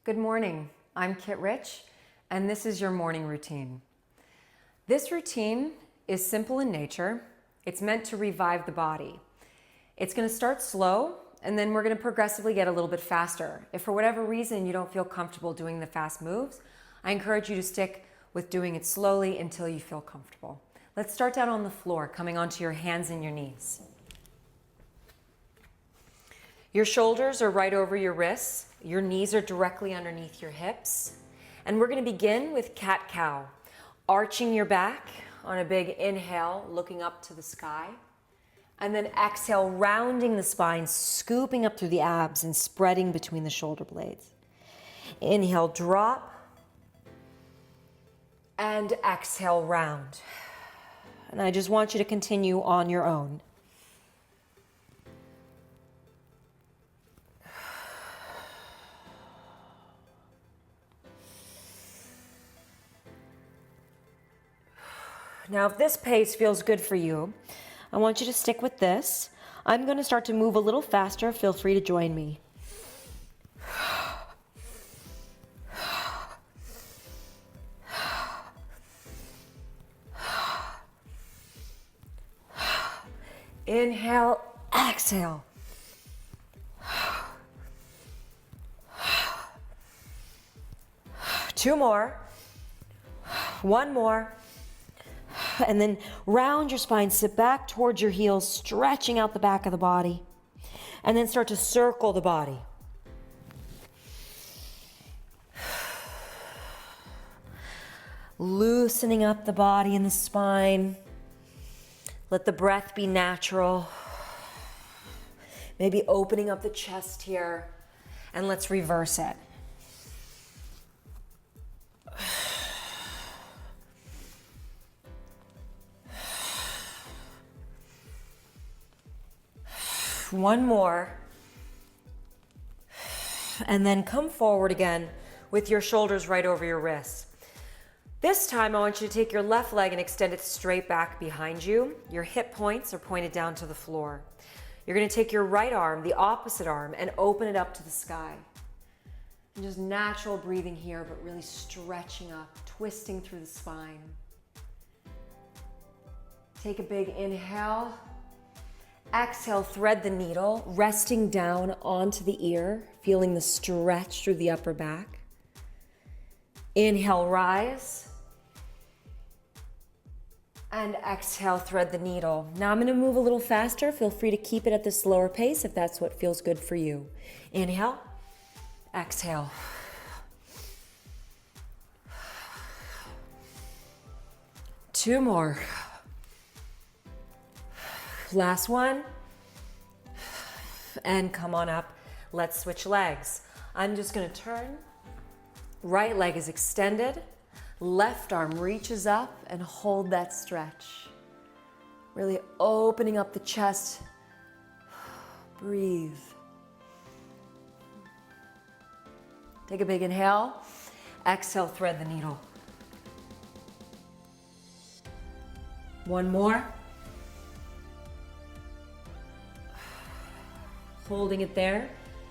Good morning. I'm Kit Rich, and this is your morning routine. This routine is simple in nature. It's meant to revive the body. It's going to start slow, and then we're going to progressively get a little bit faster. If for whatever reason you don't feel comfortable doing the fast moves, I encourage you to stick with doing it slowly until you feel comfortable. Let's start down on the floor, coming onto your hands and your knees. Your shoulders are right over your wrists. Your knees are directly underneath your hips. And we're going to begin with cat-cow. Arching your back on a big inhale, looking up to the sky. And then exhale, rounding the spine, scooping up through the abs and spreading between the shoulder blades. Inhale, drop. And exhale, round. And I just want you to continue on your own. Now, if this pace feels good for you, I want you to stick with this. I'm going to start to move a little faster. Feel free to join me. Inhale, exhale. Two more. One more. And then round your spine, sit back towards your heels, stretching out the back of the body. And then start to circle the body. Loosening up the body and the spine. Let the breath be natural. Maybe opening up the chest here. And let's reverse it. One more. And then come forward again with your shoulders right over your wrists. This time I want you to take your left leg and extend it straight back behind you. Your hip points are pointed down to the floor. You're going to take your right arm, the opposite arm, and open it up to the sky. And just natural breathing here, but really stretching up, twisting through the spine. Take a big inhale. Exhale, thread the needle, resting down onto the ear, feeling the stretch through the upper back. Inhale, rise. And exhale, thread the needle. Now I'm going to move a little faster. Feel free to keep it at this slower pace if that's what feels good for you. Inhale, exhale. Two more. Last one. And come on up. Let's switch legs. I'm just going to turn. Right leg is extended. Left arm reaches up and hold that stretch. Really opening up the chest. Breathe. Take a big inhale. Exhale, thread the needle. One more. Holding it there.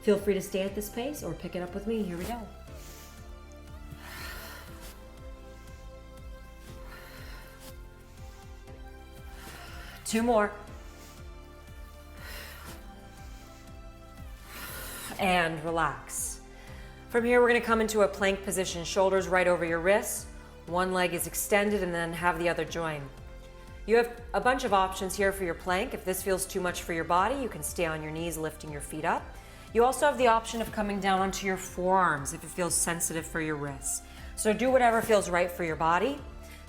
Feel free to stay at this pace or pick it up with me. Here we go. Two more. And relax. From here, we're going to come into a plank position, shoulders right over your wrists. One leg is extended and then have the other join. You have a bunch of options here for your plank. If this feels too much for your body, you can stay on your knees, lifting your feet up. You also have the option of coming down onto your forearms if it feels sensitive for your wrists. So do whatever feels right for your body.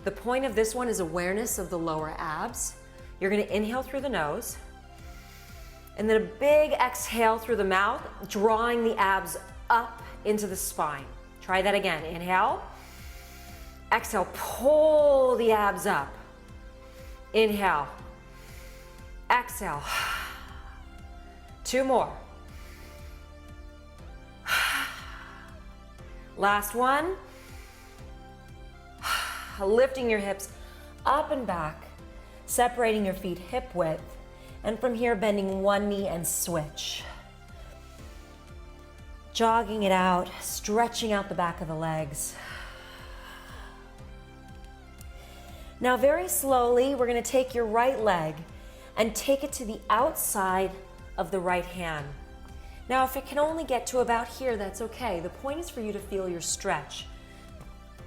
The point of this one is awareness of the lower abs. You're going to inhale through the nose. And then a big exhale through the mouth, drawing the abs up into the spine. Try that again. Inhale. Exhale, pull the abs up. Inhale. Exhale. Two more. Last one. Lifting your hips up and back, separating your feet hip width, and from here bending one knee and switch. jogging it out, stretching out the back of the legs. Now very slowly, we're gonna take your right leg and take it to the outside of the right hand. Now if it can only get to about here, that's okay. The point is for you to feel your stretch.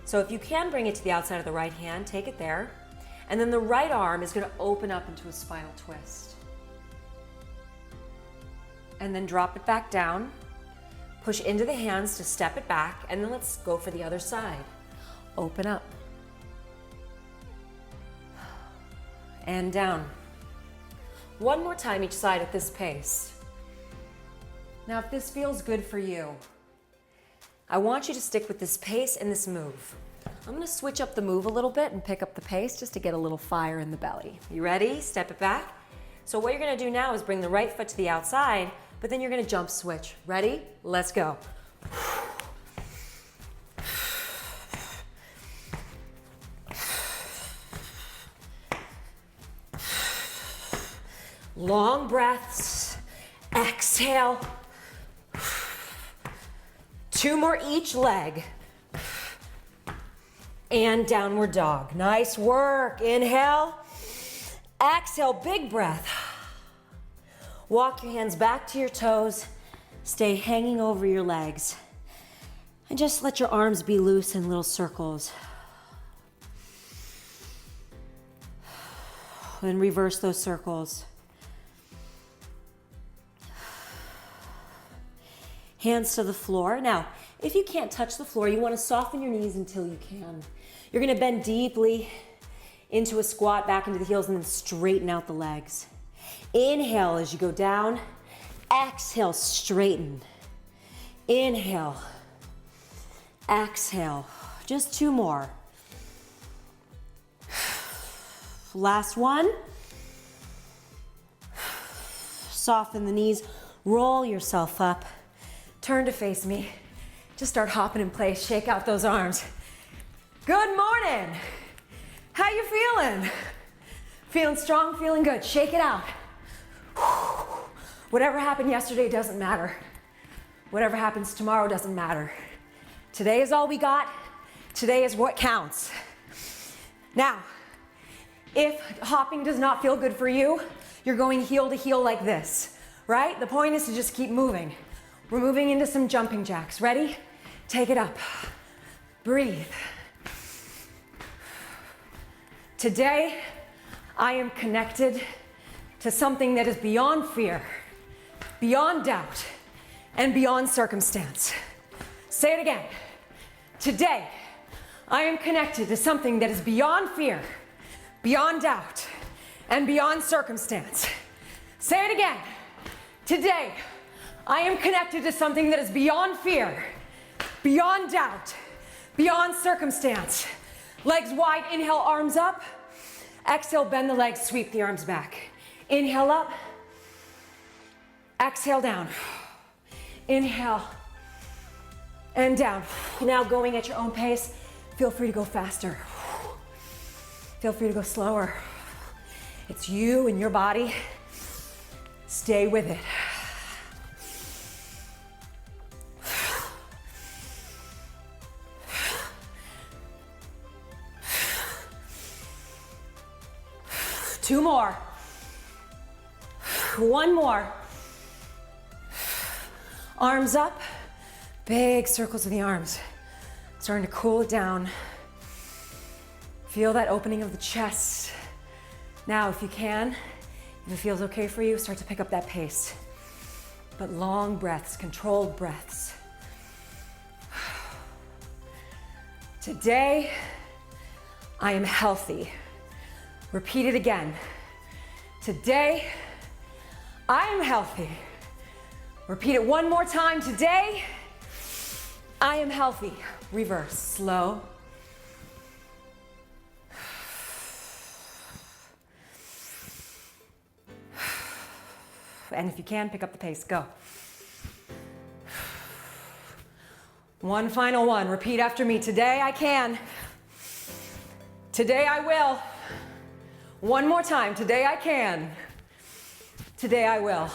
So if you can bring it to the outside of the right hand, take it there. And then the right arm is gonna open up into a spinal twist. And then drop it back down. Push into the hands to step it back, and then let's go for the other side. Open up. And down. One more time each side at this pace. Now, if this feels good for you, I want you to stick with this pace and this move. I'm gonna switch up the move a little bit and pick up the pace just to get a little fire in the belly. You ready? Step it back. So what you're gonna do now is bring the right foot to the outside, but then you're gonna jump switch. Ready? Let's go. Long breaths, exhale. 2 more each leg. And downward dog. Nice work. Inhale, exhale, big breath. Walk your hands back to your toes. Stay hanging over your legs. And just let your arms be loose in little circles. Then reverse those circles. Hands to the floor. Now, if you can't touch the floor, you want to soften your knees until you can. You're going to bend deeply into a squat, back into the heels, and then straighten out the legs. Inhale as you go down. Exhale, straighten. Inhale. Exhale. Just 2 more. Last one. Soften the knees. Roll yourself up. Turn to face me. Just start hopping in place. Shake out those arms. Good morning. How you feeling? Feeling strong, feeling good. Shake it out. Whatever happened yesterday doesn't matter. Whatever happens tomorrow doesn't matter. Today is all we got. Today is what counts. Now, if hopping does not feel good for you, you're going heel to heel like this, right? The point is to just keep moving. We're moving into some jumping jacks. Ready? Take it up. Breathe. Today, I am connected to something that is beyond fear, beyond doubt, and beyond circumstance. Say it again. Today, I am connected to something that is beyond fear, beyond doubt, and beyond circumstance. Say it again. Today, I am connected to something that is beyond fear, beyond doubt, beyond circumstance. Legs wide, inhale, arms up. Exhale, bend the legs, sweep the arms back. Inhale up. Exhale down. Inhale and down. Now going at your own pace. Feel free to go faster. Feel free to go slower. It's you and your body. Stay with it. Two more. One more. Arms up. Big circles of the arms. Starting to cool it down. Feel that opening of the chest. Now, if you can, if it feels okay for you, start to pick up that pace. But long breaths, controlled breaths. Today, I am healthy. Repeat it again. Today, I am healthy. Repeat it one more time. Today, I am healthy. Reverse, slow. And if you can, pick up the pace, go. One final one, repeat after me. Today I can. Today I will. One more time, today I can. Today I will.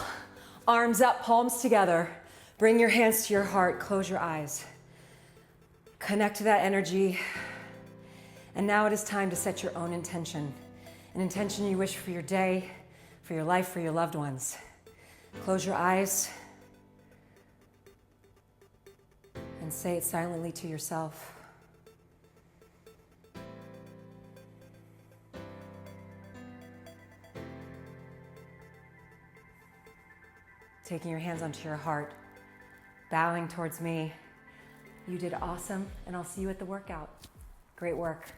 Arms up, palms together. Bring your hands to your heart, close your eyes. Connect to that energy. And now it is time to set your own intention. An intention you wish for your day, for your life, for your loved ones. Close your eyes and say it silently to yourself. Taking your hands onto your heart, bowing towards me. You did awesome, and I'll see you at the workout. Great work.